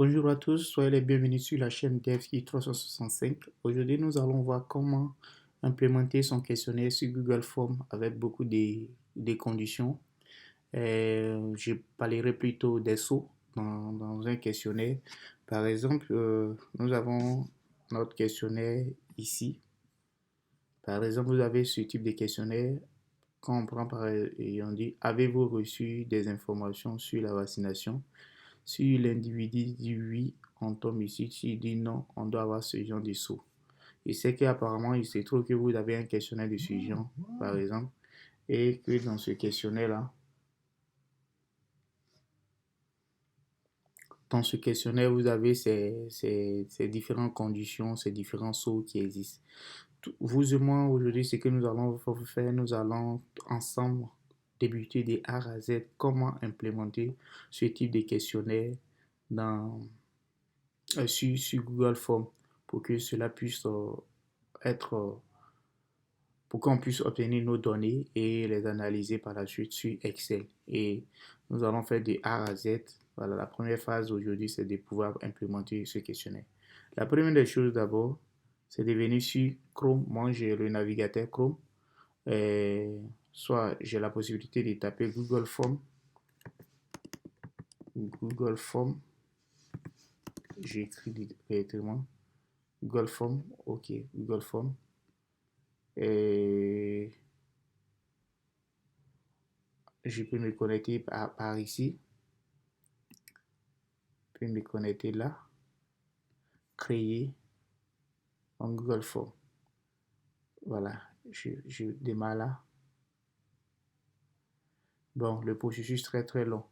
Bonjour à tous, soyez les bienvenus sur la chaîne DevKit 365. Aujourd'hui, nous allons voir comment implémenter son questionnaire sur Google Forms avec beaucoup de conditions. Je parlerai plutôt des sauts dans un questionnaire. Par exemple, nous avons notre questionnaire ici. Par exemple, vous avez ce type de questionnaire. Quand on prend et on dit, avez-vous reçu des informations sur la vaccination? Si l'individu dit oui, on tombe ici. S'il dit non, on doit avoir ce genre de saut. Et c'est qu'apparemment, il se trouve que vous avez un questionnaire de ce genre, par exemple, et que dans ce questionnaire-là, vous avez ces différentes conditions, ces différents sauts qui existent. Vous et moi, aujourd'hui, ce que nous allons faire, nous allons ensemble débuter de A à Z comment implémenter ce type de questionnaire dans, sur Google Forms pour que cela puisse être, pour qu'on puisse obtenir nos données et les analyser par la suite sur Excel. Et nous allons faire de A à Z. Voilà, la première phase aujourd'hui, c'est de pouvoir implémenter ce questionnaire. La première des choses d'abord, c'est de venir sur Chrome. Moi, j'ai le navigateur Chrome. Soit j'ai la possibilité de taper Google Form. Google Form. J'écris directement. Google Form. OK, Google Form. Et je peux me connecter par ici. Je peux me connecter là. Créer en Google Form. Voilà, je démarre là. Bon, le processus très très long.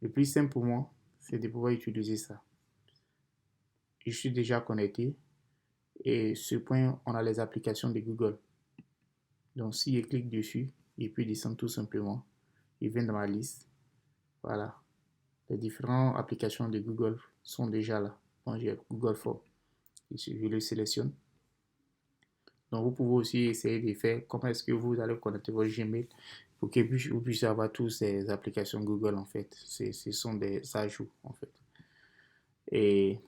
Le plus simple pour moi, c'est de pouvoir utiliser ça. Je suis déjà connecté. Et ce point, on a les applications de Google. Donc, si je clique dessus, il peut descendre tout simplement. Il vient dans ma liste. Voilà. Les différentes applications de Google sont déjà là. Donc, j'ai Google Form. Je le sélectionne. Donc, vous pouvez aussi essayer de faire comment est-ce que vous allez connecter votre Gmail pour que vous puissiez avoir toutes ces applications Google en fait. Ce sont des ajouts en fait. Et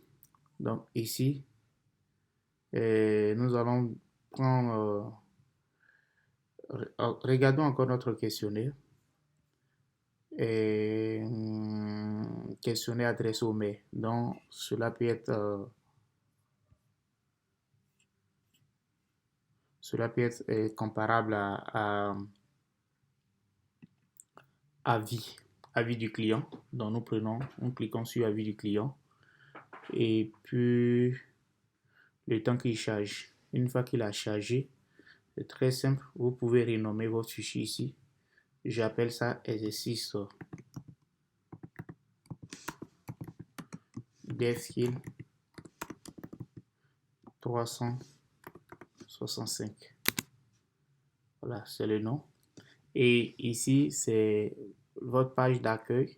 donc, ici, nous allons prendre. Regardons encore notre questionnaire. Et, questionnaire adressé au mail. Donc, cela peut être comparable à avis, avis du client. Donc, nous cliquons sur avis du client. Et puis, le temps qu'il charge. Une fois qu'il a chargé, c'est très simple. Vous pouvez renommer votre fichier ici. J'appelle ça exercice DevSkill 365. Voilà, c'est le nom. Et ici, c'est votre page d'accueil.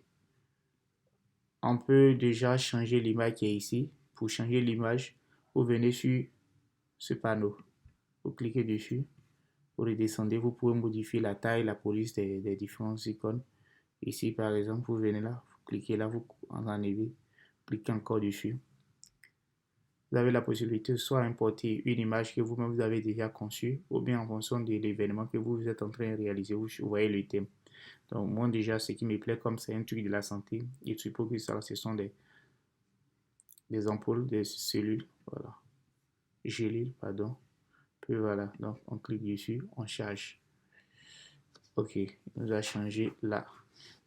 On peut déjà changer l'image qui est ici. Pour changer l'image, vous venez sur ce panneau. Vous cliquez dessus. Vous redescendez. Vous pouvez modifier la taille, la police des différentes icônes. Ici, par exemple, vous venez là. Vous cliquez là. Vous en enlevez. Cliquez encore dessus. Vous avez la possibilité de soit importer une image que vous-même vous avez déjà conçue ou bien en fonction de l'événement que vous êtes en train de réaliser, vous voyez le thème. Donc moi déjà, ce qui me plaît comme c'est un truc de la santé, il suppose que ça, ce sont des ampoules, des cellules, voilà, gélules, pardon. Puis voilà, donc on clique dessus, on charge. Ok, il nous a changé là.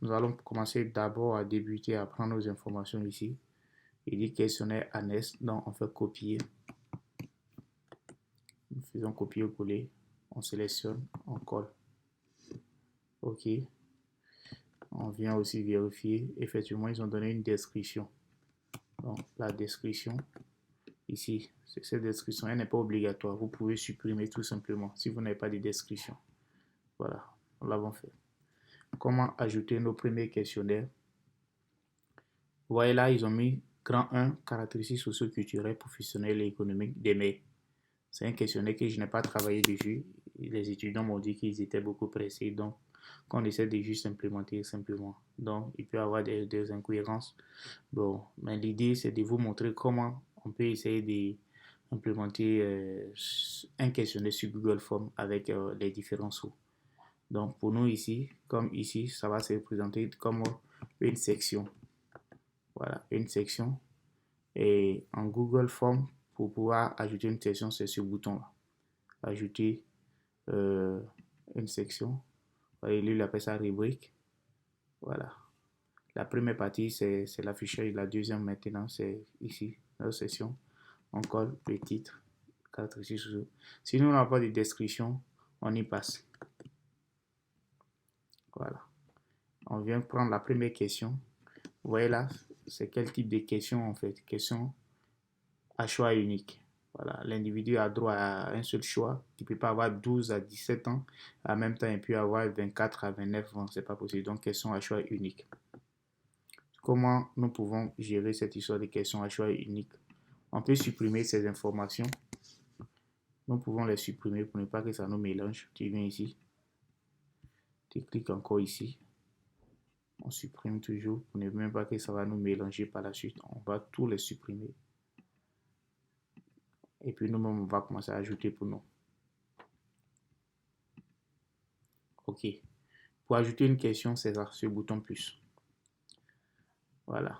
Nous allons commencer d'abord à débuter à prendre nos informations ici. Il dit questionnaire annexe, donc on fait copier. Nous faisons copier-coller, on sélectionne, on colle. Ok, on vient aussi vérifier. Effectivement, ils ont donné une description. Donc, la description, ici, cette description, elle n'est pas obligatoire. Vous pouvez supprimer tout simplement si vous n'avez pas de description. Voilà, nous l'avons fait. Comment ajouter nos premiers questionnaires? Vous voyez là, ils ont mis grand 1, caractéristiques socio-culturelles, professionnelles et économiques des mails. C'est un questionnaire que je n'ai pas travaillé dessus. Les étudiants m'ont dit qu'ils étaient beaucoup pressés, donc qu'on essaie de juste implémenter simplement. Donc, il peut y avoir des incohérences. Bon, mais l'idée, c'est de vous montrer comment on peut essayer d'implémenter un questionnaire sur Google Forms avec les différents sous. Donc, pour nous ici, comme ici, ça va se présenter comme une section. Voilà, une section. Et en Google Forms, pour pouvoir ajouter une section, c'est ce bouton-là. Ajouter une section. Et lui, il appelle ça rubrique. Voilà. La première partie, c'est l'affichage. La deuxième, maintenant, c'est ici, la section. On colle le titre. 4 ici. Si nous n'avons pas de description, on y passe. Voilà. On vient prendre la première question. Vous voyez là, c'est quel type de question en fait? Question à choix unique. Voilà, l'individu a droit à un seul choix. Il ne peut pas avoir 12 à 17 ans. En même temps, il peut avoir 24 à 29 ans. Ce n'est pas possible. Donc, question à choix unique. Comment nous pouvons gérer cette histoire de questions à choix unique? On peut supprimer ces informations. Nous pouvons les supprimer pour ne pas que ça nous mélange. Tu viens ici. Tu cliques encore ici. On supprime toujours pour ne même pas que ça va nous mélanger par la suite. On va tous les supprimer. Et puis nous-mêmes, on va commencer à ajouter pour nous. OK. Pour ajouter une question, c'est ce bouton plus. Voilà.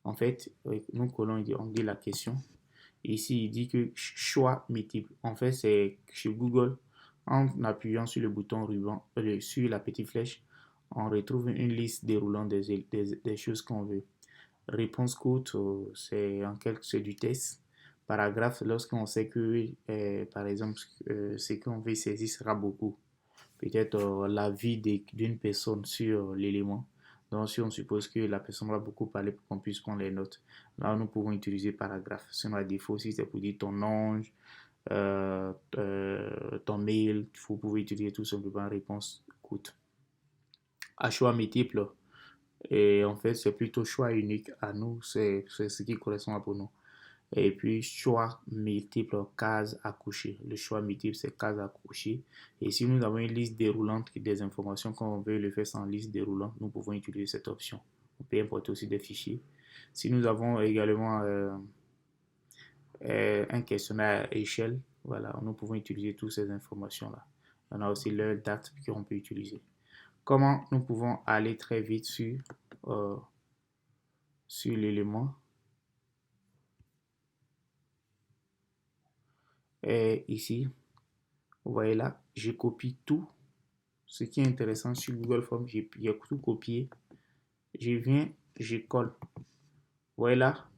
En fait, nous collons, on dit la question. Ici, il dit que choix multiple. En fait, c'est chez Google, en appuyant sur le bouton ruban, sur la petite flèche, on retrouve une liste déroulant des choses qu'on veut. Réponse courte, c'est du test. Paragraphe, lorsqu'on sait que, par exemple, ce qu'on veut saisir sera beaucoup. Peut-être l'avis d'une personne sur l'élément. Donc, si on suppose que la personne va beaucoup parler pour qu'on puisse prendre les notes, là, nous pouvons utiliser paragraphe. Sinon, à défaut, si c'est pour dire ton nom, ton mail, vous pouvez utiliser tout simplement réponse courte. À choix multiple, et en fait, c'est plutôt choix unique à nous, c'est ce qui correspond pour nous. Et puis, choix multiple, cases à coucher. Le choix multiple, c'est cases à coucher. Et si nous avons une liste déroulante des informations, quand on veut le faire sans liste déroulante, nous pouvons utiliser cette option. On peut importer aussi des fichiers. Si nous avons également un questionnaire à échelle, voilà, nous pouvons utiliser toutes ces informations-là. On a aussi l'heure, date qu'on peut utiliser. Comment nous pouvons aller très vite sur l'élément? Et ici, vous voyez là, je copie tout. Ce qui est intéressant sur Google Forms, j'ai tout copié. Je viens, je colle. Vous voyez là,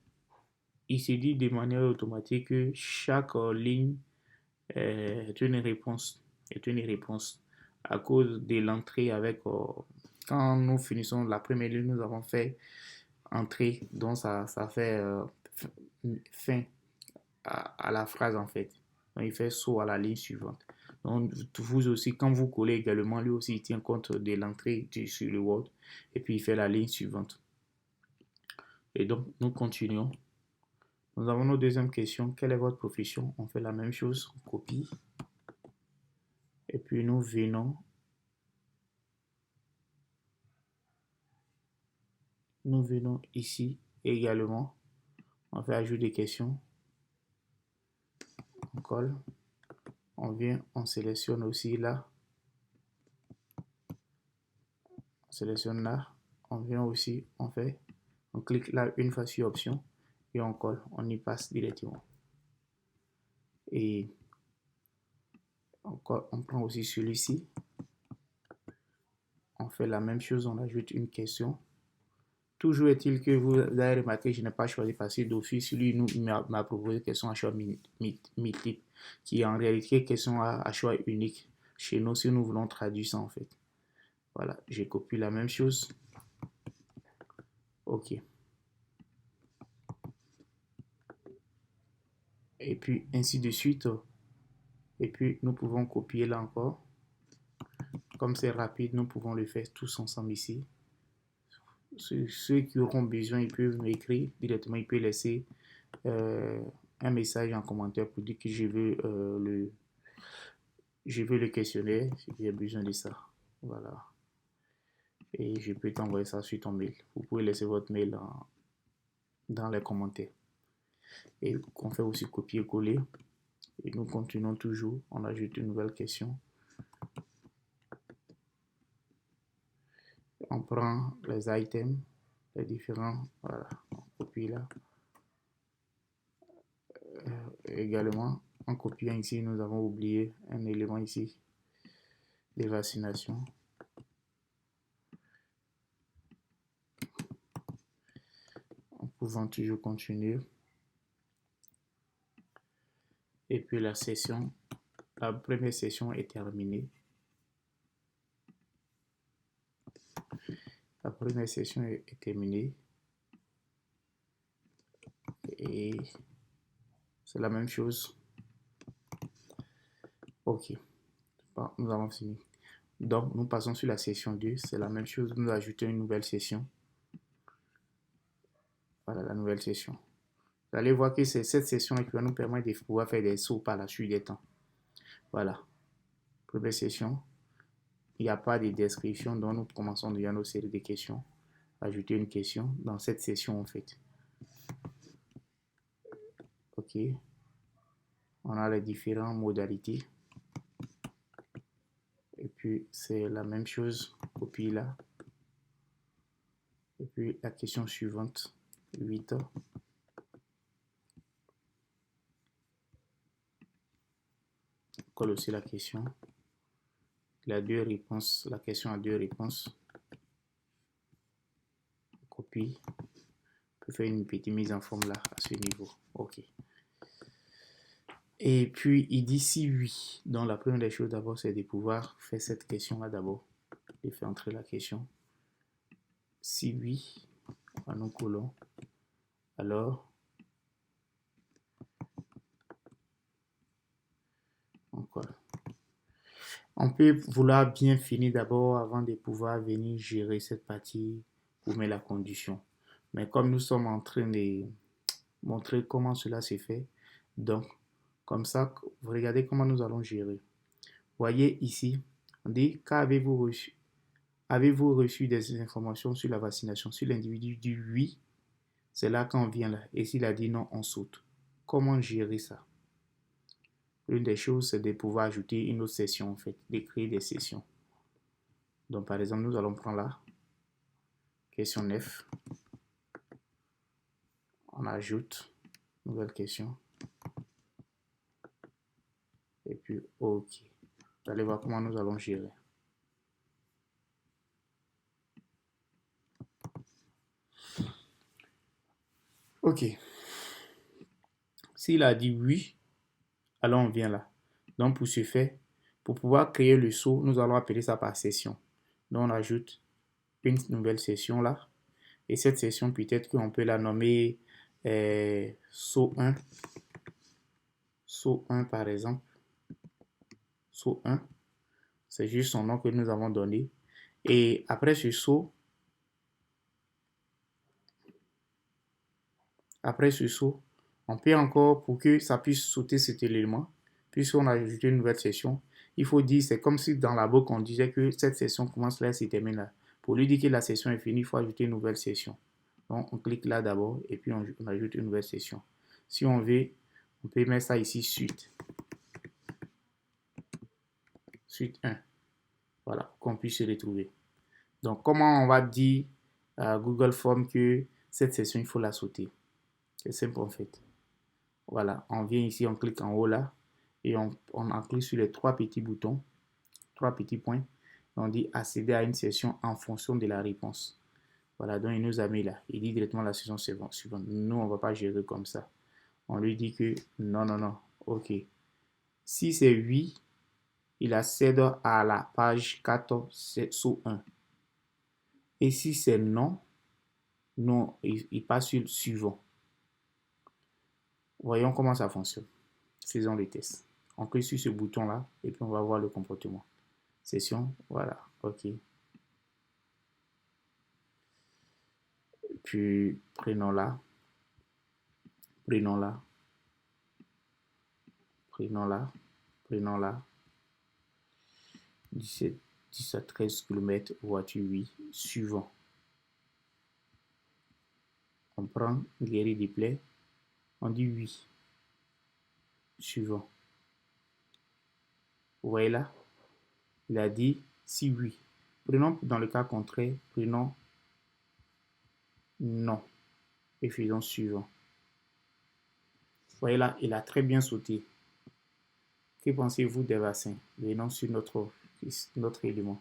il se dit de manière automatique que chaque ligne est une réponse. À cause de l'entrée avec... quand nous finissons la première ligne, nous avons fait entrée. Donc ça fait fin à la phrase en fait. Donc il fait saut à la ligne suivante. Donc vous aussi, quand vous collez également, lui aussi il tient compte de l'entrée sur le Word et puis il fait la ligne suivante. Et donc nous continuons. Nous avons notre deuxième question. Quelle est votre profession? On fait la même chose, on copie. Et puis nous venons. Nous venons ici également. On fait ajout des questions. On colle. On vient, on sélectionne aussi là. On sélectionne là. On vient aussi, on clique là une fois sur option et on colle. On y passe directement. Et on prend aussi celui-ci. On fait la même chose, on ajoute une question. Toujours est-il que vous avez remarqué, je n'ai pas choisi passer d'office. Lui m'a proposé question à choix multiple, qui est en réalité question à choix unique. Chez nous, si nous voulons traduire ça en fait. Voilà, j'ai copié la même chose. OK. Et puis, ainsi de suite. Et puis, nous pouvons copier là encore. Comme c'est rapide, nous pouvons le faire tous ensemble ici. Ceux qui auront besoin, ils peuvent m'écrire directement. Ils peuvent laisser un message en commentaire pour dire que je veux le questionnaire si j'ai besoin de ça. Voilà. Et je peux t'envoyer ça sur ton mail. Vous pouvez laisser votre mail dans les commentaires. Et qu'on fait aussi copier-coller. Et nous continuons toujours. On ajoute une nouvelle question. On prend les items, les différents. Voilà. On copie là. Également, en copiant ici, nous avons oublié un élément ici. Les vaccinations. En pouvant toujours continuer. Et puis la première session est terminée. La première session est terminée. Et c'est la même chose. Ok. Bon, nous avons fini. Donc, nous passons sur la session 2. C'est la même chose. Nous ajoutons une nouvelle session. Voilà la nouvelle session. Vous allez voir que c'est cette session qui va nous permettre de pouvoir faire des sauts par la suite des temps. Voilà. Première session. Il n'y a pas de description, donc nous commençons déjà nos séries de questions. Ajouter une question dans cette session en fait. Ok. On a les différentes modalités. Et puis c'est la même chose. Copie là. Et puis la question suivante. 8. Colle aussi la question. Il a deux réponses. La question a deux réponses. Copie. On peut faire une petite mise en forme là à ce niveau. Ok. Et puis il dit si oui. Donc la première des choses d'abord c'est de pouvoir faire cette question là d'abord. De faire entrer la question. Si oui, nous collons. Alors on colle. On peut vouloir bien finir d'abord avant de pouvoir venir gérer cette partie pour mettre la condition. Mais comme nous sommes en train de montrer comment cela se fait, donc comme ça, vous regardez comment nous allons gérer. Voyez ici, on dit qu'avez-vous reçu? Avez-vous reçu des informations sur la vaccination? Si l'individu dit oui, c'est là qu'on vient là. Et s'il a dit non, on saute. Comment gérer ça? Une des choses, c'est de pouvoir ajouter une autre session en fait, de créer des sessions. Donc par exemple, nous allons prendre là, question 9. On ajoute, nouvelle question. Et puis OK. Vous allez voir comment nous allons gérer. OK. S'il a dit oui, alors on vient là. Donc pour ce faire, pour pouvoir créer le saut, nous allons appeler ça par session. Donc on ajoute une nouvelle session là. Et cette session, peut-être qu'on peut la nommer saut 1. Saut 1 par exemple. Saut 1. C'est juste son nom que nous avons donné. Et après ce saut, on peut encore, pour que ça puisse sauter cet élément, puisqu'on a ajouté une nouvelle session, il faut dire, c'est comme si dans la boucle on disait que cette session commence là et se termine là. Pour lui dire que la session est finie, il faut ajouter une nouvelle session. Donc on clique là d'abord et puis on ajoute une nouvelle session. Si on veut, on peut mettre ça ici, suite. Suite 1. Voilà, pour qu'on puisse se retrouver. Donc comment on va dire à Google Form que cette session, il faut la sauter? C'est simple en fait. Voilà, on vient ici, on clique en haut là et on clique sur les trois petits boutons, trois petits points. On dit accéder à une session en fonction de la réponse. Voilà, donc il nous a mis là. Il dit directement la session suivante. Nous, on ne va pas gérer comme ça. On lui dit que non, non, non. OK. Si c'est oui, il accède à la page 14 sous 1. Et si c'est non, non, il passe sur le suivant. Voyons comment ça fonctionne. Faisons le test. On clique sur ce bouton-là et puis on va voir le comportement. Session, voilà, OK. Puis prenons-la, prenons-la, prenons-la, prenons-la. 17. 10 à 13 km, voiture, oui, suivant. On prend guéri des plaies, on dit oui, suivant. Vous voyez là, il a dit si oui. Prenons dans le cas contraire, prenons non et faisons suivant. Vous voyez là, il a très bien sauté. Que pensez-vous des vaccins? Venons sur notre élément.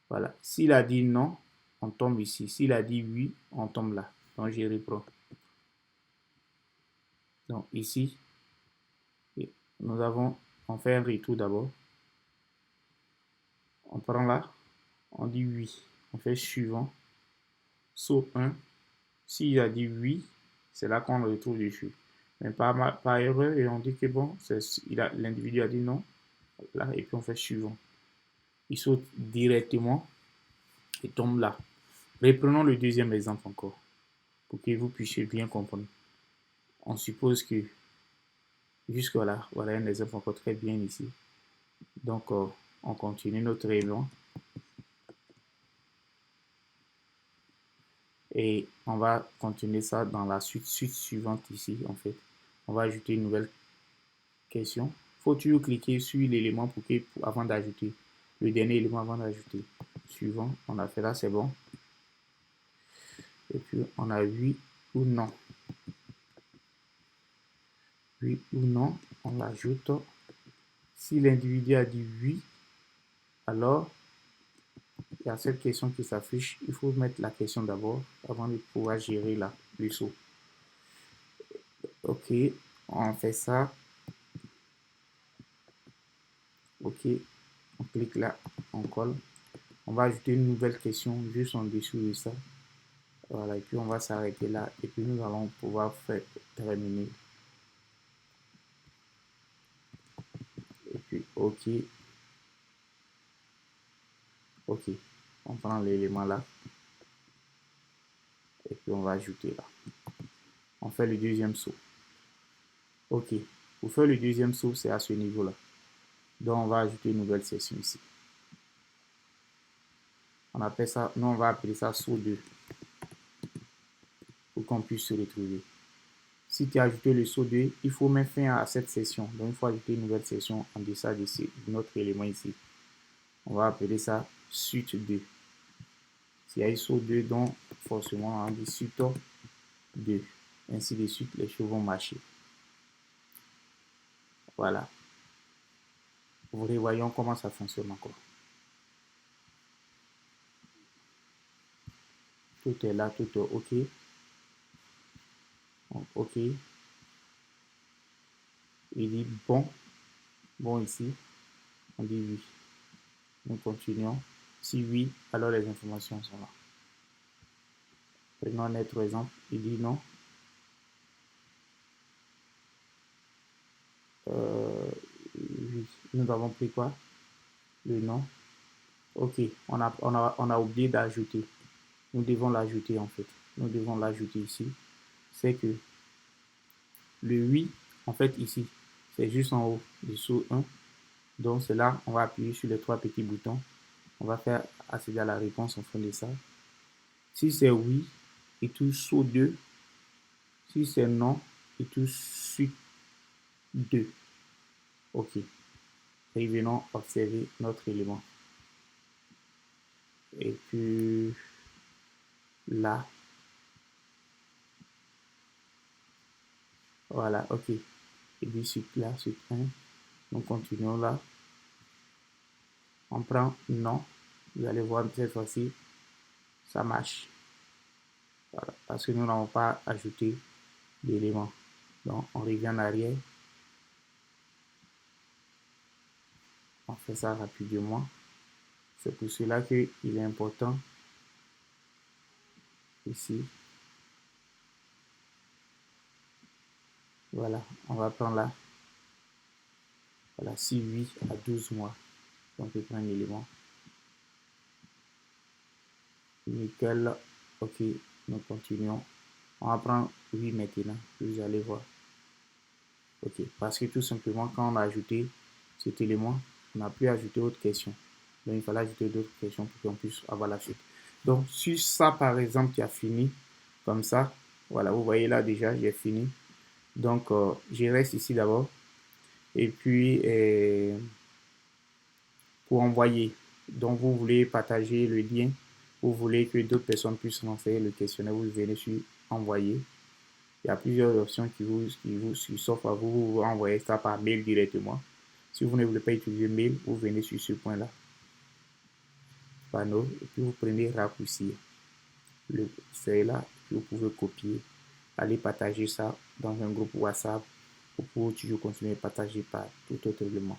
Voilà. S'il a dit non, on tombe ici. S'il a dit oui, on tombe là. Donc, je reprends. Donc, ici, on fait un retour d'abord. On prend là, on dit oui. On fait suivant. Saut 1. S'il a dit oui, c'est là qu'on le retrouve dessus. Mais par erreur, et on dit que bon, l'individu a dit non. Là, et puis on fait suivant. Il saute directement et tombe là. Reprenons le deuxième exemple encore, pour que vous puissiez bien comprendre. On suppose que jusque-là, voilà un exemple encore très bien ici. Donc, on continue notre élément. Et on va continuer ça dans la suite suivante ici, en fait. On va ajouter une nouvelle question. Il faut toujours cliquer sur l'élément avant d'ajouter. Le dernier élément avant d'ajouter. Suivant, on a fait là, c'est bon. Et puis, on a oui ou non. Oui ou non, on l'ajoute. Si l'individu a dit oui, alors il y a cette question qui s'affiche. Il faut mettre la question d'abord avant de pouvoir gérer le saut. Ok, on fait ça. Ok, on clique là, on colle. On va ajouter une nouvelle question juste en dessous de ça. Voilà, et puis on va s'arrêter là. Et puis nous allons pouvoir terminer. Et puis, ok. Ok, on prend l'élément là. Et puis on va ajouter là. On fait le deuxième saut. Ok, pour faire le deuxième saut, c'est à ce niveau-là. Donc on va ajouter une nouvelle section ici. On appelle ça, nous on va appeler ça saut 2 pour qu'on puisse se retrouver. Si tu as ajouté le saut 2, il faut mettre fin à cette session. Donc il faut ajouter une nouvelle session en deçà de notre élément ici. On va appeler ça suite 2. S'il y a un saut 2, donc forcément on dit suite 2. Ainsi de suite, les choses vont marcher. Voilà. Vous revoyons comment ça fonctionne encore. Tout est là, tout est OK. Donc, OK. Il dit bon. Bon ici. On dit oui. Nous continuons. Si oui, alors les informations sont là. Prenons un autre exemple. Il dit non. Oui. Nous avons pris quoi? Le non. OK. On a oublié d'ajouter. Nous devons l'ajouter en fait. Nous devons l'ajouter ici. C'est que le oui, en fait ici, c'est juste en haut, dessous 1. Donc c'est là, on va appuyer sur les trois petits boutons. On va faire accéder à la réponse en fin de ça. Si c'est oui, il touche saut 2. Si c'est non, il touche suite 2. OK. Et venons observer notre élément. Et puis là, voilà, OK. Et puis suite là, suite 1. Nous continuons là. On prend non. Vous allez voir cette fois-ci, ça marche. Voilà, parce que nous n'avons pas ajouté d'éléments. Donc, on revient en arrière. On fait ça rapidement. C'est pour cela qu'il est important ici. Voilà, on va prendre là. Voilà, si oui à 12 mois. On peut prendre l'élément. Nickel. OK, nous continuons. On va prendre oui maintenant. Vous allez voir. OK, parce que tout simplement, quand on a ajouté cet élément, on n'a plus ajouté autre question. Donc, il fallait ajouter d'autres questions pour qu'on puisse avoir la suite. Donc, sur ça, par exemple, tu as fini comme ça. Voilà, vous voyez là déjà, j'ai fini. Donc, je reste ici d'abord. Et puis, pour envoyer, donc vous voulez partager le lien, vous voulez que d'autres personnes puissent lancer le questionnaire, vous venez sur envoyer. Il y a plusieurs options qui s'offrent à vous. Vous envoyez ça par mail directement. Si vous ne voulez pas utiliser mail, vous venez sur ce point-là, panneau, et puis vous prenez raccourcir. C'est là que vous pouvez copier, aller partager ça dans un groupe WhatsApp pour toujours continuer à partager par tout autre élément.